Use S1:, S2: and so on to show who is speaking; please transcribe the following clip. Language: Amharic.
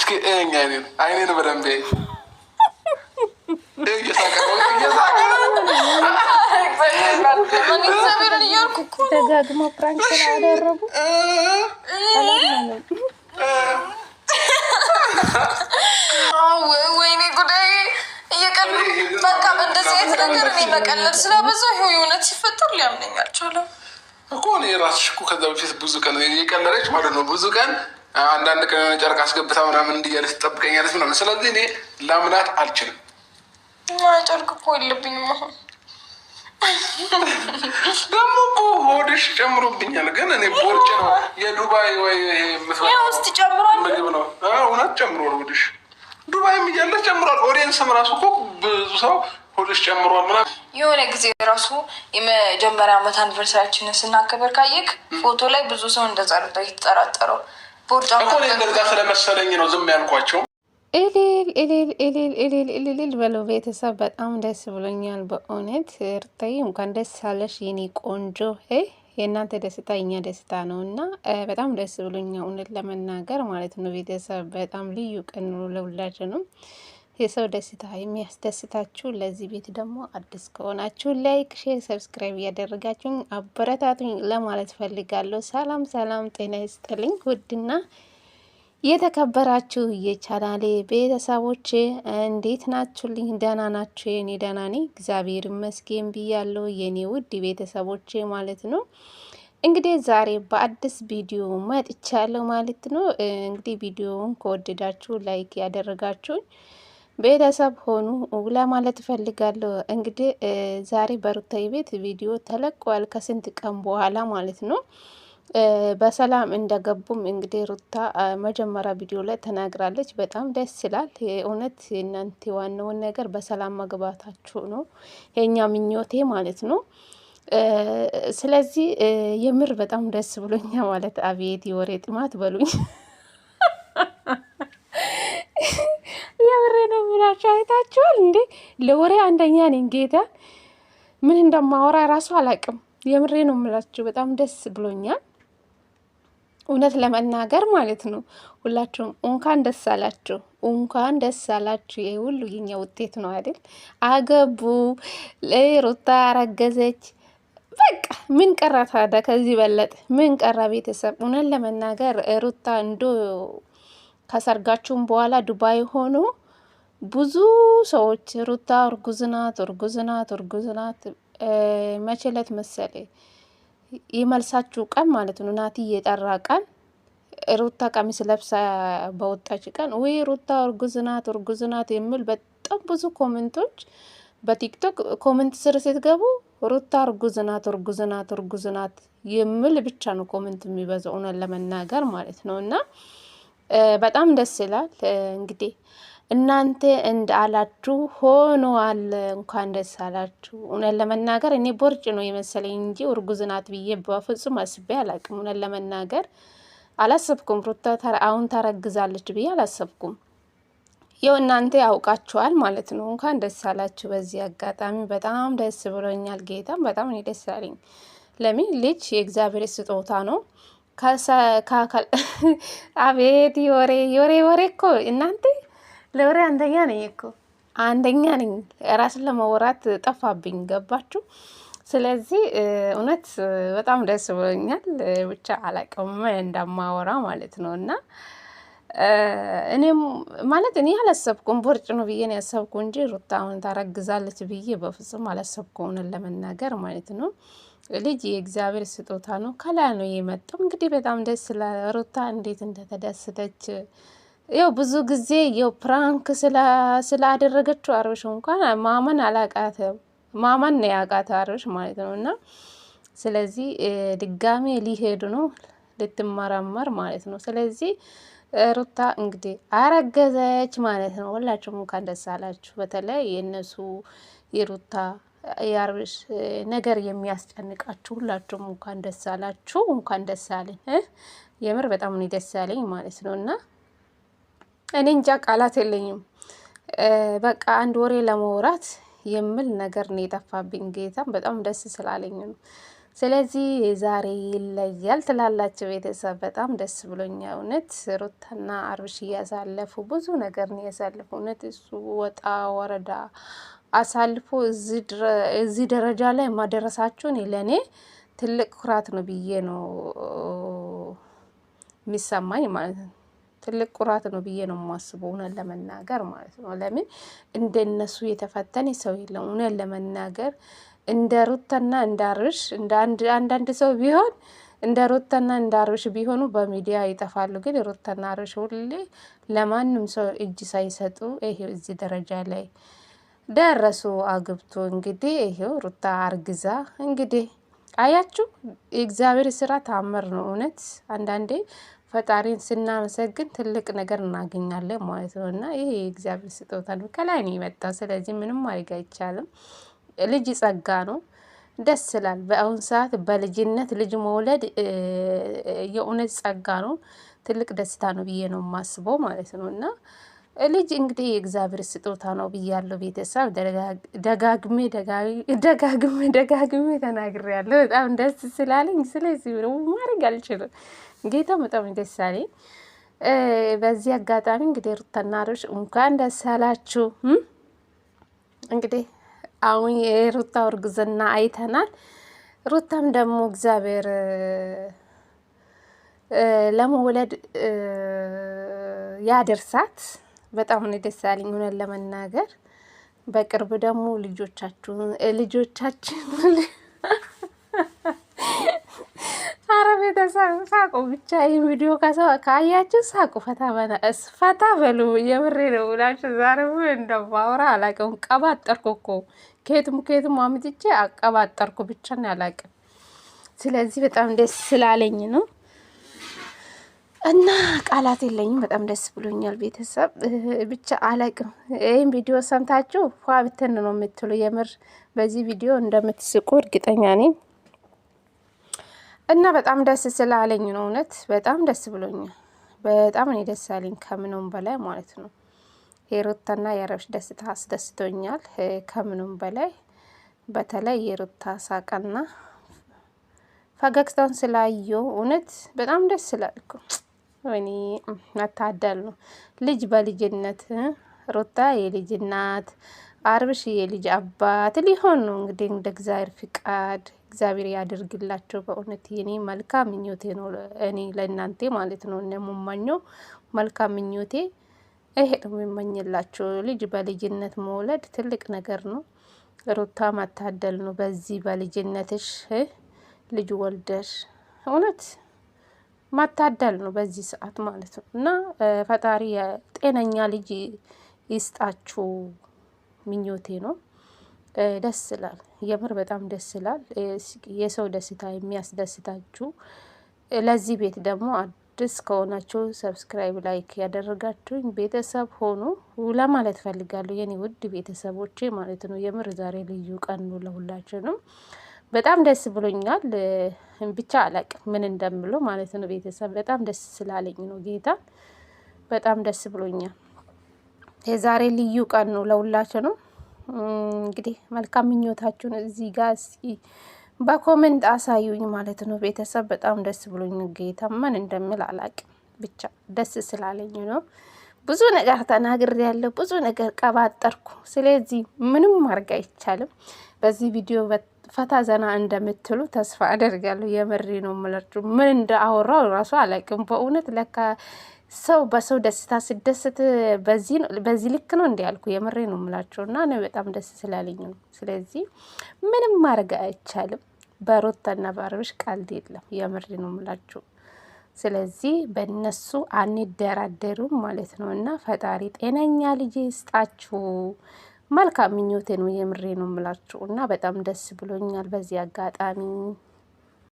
S1: እስኪ አይኔን በደንብ
S2: ደጋግሞ ፕራንክ ስላደረጉ
S3: ወይኔ ጉዳይ እየቀሉ በቃ እንደዚህ አይነት ነገር እኔ መቀለድ ስለበዛ ይኸው የእውነት ሲፈጠር ሊያምነኝ አልቻለም
S1: እኮ እኔ ራስሽ እኮ ከዛ በፊት ብዙ ቀን እየቀለደች ማለት ነው። ብዙ ቀን አንዳንድ ቀን የሆነ ጨርቅ አስገብታ ምናምን እንዲያለች ትጠብቀኛለች ምናምን። ስለዚህ እኔ ላምናት አልችልም።
S3: ጨርቅ እኮ የለብኝም አሁን
S1: ደግሞ እኮ ሆድሽ ጨምሮብኛል። ግን እኔ ቦርጭ ነው የዱባይ ወይ
S3: ውስጥ ጨምሯል
S1: ምግብ ነው እውነት ጨምሯል ሆድሽ። ዱባይም እያለች ጨምሯል። ኦዲየንስም ራሱ እኮ ብዙ ሰው ሆድሽ ጨምሯል ምናምን።
S3: የሆነ ጊዜ ራሱ የመጀመሪያ ዓመት አኒቨርሰሪያችንን ስናከበር ካየክ ፎቶ ላይ ብዙ ሰው እንደዛ ርዳ የተጠራጠረው ቦርጫ
S1: እኮ እንደዛ ስለመሰለኝ ነው ዝም ያልኳቸው።
S2: እልል በለው ቤተሰብ፣ በጣም ደስ ብሎኛል በእውነት ሩታዬ፣ እንኳን ደስ አለሽ የኔ ቆንጆ። የእናንተ ደስታ የኛ ደስታ ነው እና በጣም ደስ ብሎኛል እውነት ለመናገር ማለት ነው። ቤተሰብ በጣም ልዩ ቀን ነው ለሁላችንም። የሰው ደስታ የሚያስደስታችሁ፣ ለዚህ ቤት ደግሞ አዲስ ከሆናችሁ ላይክ፣ ሼር፣ ሰብስክራይብ እያደረጋችሁኝ አበረታቱኝ ለማለት ፈልጋለሁ። ሰላም ሰላም፣ ጤና ይስጥልኝ ውድና የተከበራችሁ የቻናሌ ቤተሰቦች እንዴት ናችሁልኝ? ደህና ናችሁ? የኔ ደህና ነኝ እግዚአብሔር ይመስገን ብያለሁ የኔ ውድ ቤተሰቦች ማለት ነው። እንግዲህ ዛሬ በአዲስ ቪዲዮ መጥቻለሁ ማለት ነው። እንግዲህ ቪዲዮውን ከወደዳችሁ ላይክ ያደረጋችሁኝ ቤተሰብ ሆኑ ለማለት እፈልጋለሁ። እንግዲህ ዛሬ በሩታዬ ቤት ቪዲዮ ተለቋል ከስንት ቀን በኋላ ማለት ነው። በሰላም እንደገቡም እንግዲህ ሩታ መጀመሪያ ቪዲዮ ላይ ተናግራለች። በጣም ደስ ይላል እውነት። እናንተ ዋናውን ነገር በሰላም መግባታችሁ ነው የኛ ምኞቴ ማለት ነው። ስለዚህ የምር በጣም ደስ ብሎኛ ማለት አቤት የወሬ ጥማት በሉኝ። የምሬ ነው ብላችሁ አይታችኋል እንዴ? ለወሬ አንደኛ ነኝ ጌታ። ምን እንደማወራ ራሱ አላቅም። የምሬ ነው የምላችሁ በጣም ደስ ብሎኛል እውነት ለመናገር ማለት ነው። ሁላችሁም እንኳን ደስ አላችሁ፣ እንኳን ደስ አላችሁ። ይሄ ሁሉ የኛ ውጤት ነው አይደል? አገቡ፣ ሩታ አረገዘች። በቃ ምን ቀረ ታዲያ? ከዚህ በለጠ ምን ቀረ? ቤተሰብ እውነት ለመናገር ሩታ እንዶ ከሰርጋችሁም በኋላ ዱባይ ሆኖ ብዙ ሰዎች ሩታ እርጉዝናት እርጉዝናት እርጉዝናት መቼ ዕለት መሰለ የመልሳችሁ ቀን ማለት ነው። ናቲ የጠራ ቀን ሩታ ቀሚስ ለብሳ በወጣች ቀን ወይ ሩታ እርጉዝናት እርጉዝናት የሚል በጣም ብዙ ኮሜንቶች በቲክቶክ ኮሜንት ስር ስትገቡ ሩታ እርጉዝናት እርጉዝናት እርጉዝናት የሚል ብቻ ነው ኮሜንት የሚበዛው እውነት ለመናገር ማለት ነው። እና በጣም ደስ ይላል እንግዲህ እናንተ እንዳላችሁ ሆኗል። እንኳን ደስ አላችሁ። እውነት ለመናገር እኔ ቦርጭ ነው የመሰለኝ እንጂ እርጉዝ ናት ብዬ በፍጹም አስቤ አላቅም። እውነት ለመናገር አላሰብኩም። ሩታ አሁን ታረግዛለች ብዬ አላሰብኩም። ይኸው እናንተ ያውቃችኋል ማለት ነው። እንኳን ደስ አላችሁ። በዚህ አጋጣሚ በጣም ደስ ብሎኛል። ጌታም በጣም እኔ ደስ አለኝ። ለምን ልጅ የእግዚአብሔር ስጦታ ነው። አቤት ወሬ እኮ እናንተ ለወሬ አንደኛ ነኝ እኮ አንደኛ ነኝ። ራስን ለመወራት ጠፋብኝ። ገባችሁ? ስለዚህ እውነት በጣም ደስ ብሎኛል። ብቻ አላቅም እንደማወራ ማለት ነው። እና እኔም ማለት እኔ አላሰብኩም። ቦርጭ ነው ብዬ ነው ያሰብኩ እንጂ ሩታ አሁን ታረግዛለች ብዬ በፍጹም አላሰብኩም እውነት ለመናገር ማለት ነው። ልጅ የእግዚአብሔር ስጦታ ነው። ከላይ ነው የመጣው። እንግዲህ በጣም ደስ ሩታ እንዴት እንደተደሰተች ያው ብዙ ጊዜ ያው ፕራንክ ስላደረገችው አብርሽ እንኳን ማመን አላቃተም። ማመን ነው ያቃተው አብርሽ ማለት ነው። እና ስለዚህ ድጋሜ ሊሄዱ ነው ልትመረመር ማለት ነው። ስለዚህ ሩታ እንግዲህ አረገዘች ማለት ነው። ሁላችሁም እንኳን ደስ አላችሁ። በተለይ የእነሱ የሩታ የአብርሽ ነገር የሚያስጨንቃችሁ ሁላችሁም እንኳን ደስ አላችሁ፣ እንኳን ደስ አለኝ። የምር በጣም ነው ደስ ያለኝ ማለት ነው። እና እኔ እንጃ ቃላት የለኝም። በቃ አንድ ወሬ ለመውራት የሚል ነገር ነው የጠፋብኝ። ጌታም በጣም ደስ ስላለኝ ነው። ስለዚህ ዛሬ ይለያል ትላላችሁ ቤተሰብ። በጣም ደስ ብሎኛል እውነት። ሩታና አብርሽ እያሳለፉ ብዙ ነገር ነው ያሳለፉ እውነት። እሱ ወጣ ወረዳ አሳልፎ እዚህ ደረጃ ላይ ማደረሳቸውን ለእኔ ትልቅ ኩራት ነው ብዬ ነው የሚሰማኝ ማለት ነው። ትልቅ ኩራት ነው ብዬ ነው የማስበው እውነት ለመናገር ማለት ነው። ለምን እንደነሱ የተፈተነ ሰው የለም እውነት ለመናገር እንደ ሩታና እንደ አብርሽ እንደ አንዳንድ ሰው ቢሆን እንደ ሩታና እንደ አብርሽ ቢሆኑ በሚዲያ ይጠፋሉ። ግን ሩታና አብርሽ ሁሌ ለማንም ሰው እጅ ሳይሰጡ ይሄው እዚህ ደረጃ ላይ ደረሱ። አግብቶ እንግዲህ ይሄው ሩታ አርግዛ እንግዲህ አያችሁ፣ የእግዚአብሔር ስራ ታምር ነው እውነት። አንዳንዴ ፈጣሪን ስናመሰግን ትልቅ ነገር እናገኛለን ማለት ነው። እና ይሄ የእግዚአብሔር ስጦታ ነው፣ ከላይ ነው የመጣው። ስለዚህ ምንም ማድረግ አይቻልም። ልጅ ጸጋ ነው፣ ደስ ይላል። በአሁን ሰዓት በልጅነት ልጅ መውለድ የእውነት ጸጋ ነው፣ ትልቅ ደስታ ነው ብዬ ነው የማስበው ማለት ነው። እና ልጅ እንግዲህ የእግዚአብሔር ስጦታ ነው ብያለሁ ቤተሰብ። ደጋግሜ ተናግሬያለሁ። በጣም ደስ ስላለኝ ስለዚህ ማድረግ አልችልም። ጌታ በጣም ደስ አለኝ። በዚህ አጋጣሚ እንግዲህ ሩታና አብርሽ እንኳን ደስ አላችሁ። እንግዲህ አሁን የሩታ እርግዝና አይተናል። ሩታም ደግሞ እግዚአብሔር ለመውለድ ያደርሳት። በጣም ነው ደስ ያለኝ እውነት ለመናገር። በቅርብ ደግሞ ልጆቻችን አረ ቤተሰብ ሳቁ ብቻ። ይህ ቪዲዮ ካያችሁ ሳቁ፣ ፈታ በሉ። የምሬ ነው ብላችሁ ዛሬ እንደማወራ አላውቅም። ቀባጠርኩ እኮ ከየቱም አምጥቼ አቀባጠርኩ ብቻ ነው ያላውቅም። ስለዚህ በጣም ደስ ስላለኝ ነው እና ቃላት የለኝም። በጣም ደስ ብሎኛል ቤተሰብ። ብቻ አላውቅም። ይህን ቪዲዮ ሰምታችሁ ፏ ብትን ነው የምትሉ። የምር በዚህ ቪዲዮ እንደምትስቁ እርግጠኛ ነኝ። እና በጣም ደስ ስላለኝ ነው እውነት። በጣም ደስ ብሎኛል። በጣም እኔ ደስ ያለኝ ከምንም በላይ ማለት ነው። የሩታና የአብርሽ ደስታ አስደስቶኛል ከምንም በላይ። በተለይ የሩታ ሳቅና ፈገግታውን ስላየው እውነት በጣም ደስ ይላል እኮ። ወይኔ መታደል ነው። ልጅ በልጅነት ሩታ የልጅ እናት፣ አብርሽ የልጅ አባት ሊሆን ነው እንግዲህ እንደ እግዚአብሔር ፍቃድ። እግዚአብሔር ያደርግላቸው። በእውነት የኔ መልካም ምኞቴ ነው። እኔ ለእናንተ ማለት ነው እንደምመኘው መልካም ምኞቴ ይሄ ነው የምመኝላቸው። ልጅ በልጅነት መውለድ ትልቅ ነገር ነው። ሩታ መታደል ነው። በዚህ በልጅነትሽ ልጅ ወልደሽ እውነት ማታደል ነው በዚህ ሰዓት ማለት ነው። እና ፈጣሪ ጤነኛ ልጅ ይስጣችሁ ምኞቴ ነው። ደስ ይላል የምር በጣም ደስ ይላል። የሰው ደስታ የሚያስደስታችሁ። ለዚህ ቤት ደግሞ አዲስ ከሆናችሁ ሰብስክራይብ፣ ላይክ ያደረጋችሁኝ ቤተሰብ ሆኑ ለማለት ፈልጋለሁ። የኔ ውድ ቤተሰቦቼ ማለት ነው። የምር ዛሬ ልዩ ቀን ነው ለሁላችንም። በጣም ደስ ብሎኛል። ብቻ አላቅም ምን እንደምለው ማለት ነው። ቤተሰብ በጣም ደስ ስላለኝ ነው። ጌታ በጣም ደስ ብሎኛል። የዛሬ ልዩ ቀን ነው ለሁላችንም። እንግዲህ መልካም ምኞታችሁን እዚህ ጋር እስኪ በኮሜንት አሳዩኝ ማለት ነው። ቤተሰብ በጣም ደስ ብሎኝ ጌታ ምን እንደምል አላቅም። ብቻ ደስ ስላለኝ ነው። ብዙ ነገር ተናግሬያለሁ፣ ብዙ ነገር ቀባጠርኩ። ስለዚህ ምንም ማድረግ አይቻልም። በዚህ ቪዲዮ ፈታ ዘና እንደምትሉ ተስፋ አደርጋለሁ። የምሬ ነው የምላችሁ። ምን እንዳወራው ራሱ አላውቅም በእውነት። ለካ ሰው በሰው ደስታ ስደስት በዚህ ልክ ነው እንዲ ያልኩ። የምሬ ነው የምላችሁ። እና እኔ በጣም ደስ ስላለኝ ነው። ስለዚህ ምንም ማድረግ አይቻልም። በሩታና በአብርሽ ቀልድ የለም። የምሬ ነው የምላችሁ። ስለዚህ በእነሱ አንደራደሩም ማለት ነው። እና ፈጣሪ ጤነኛ ልጅ ይስጣችሁ። መልካም ምኞቴ ነው። የምሬ ነው የምላችሁ። እና በጣም ደስ ብሎኛል በዚህ አጋጣሚ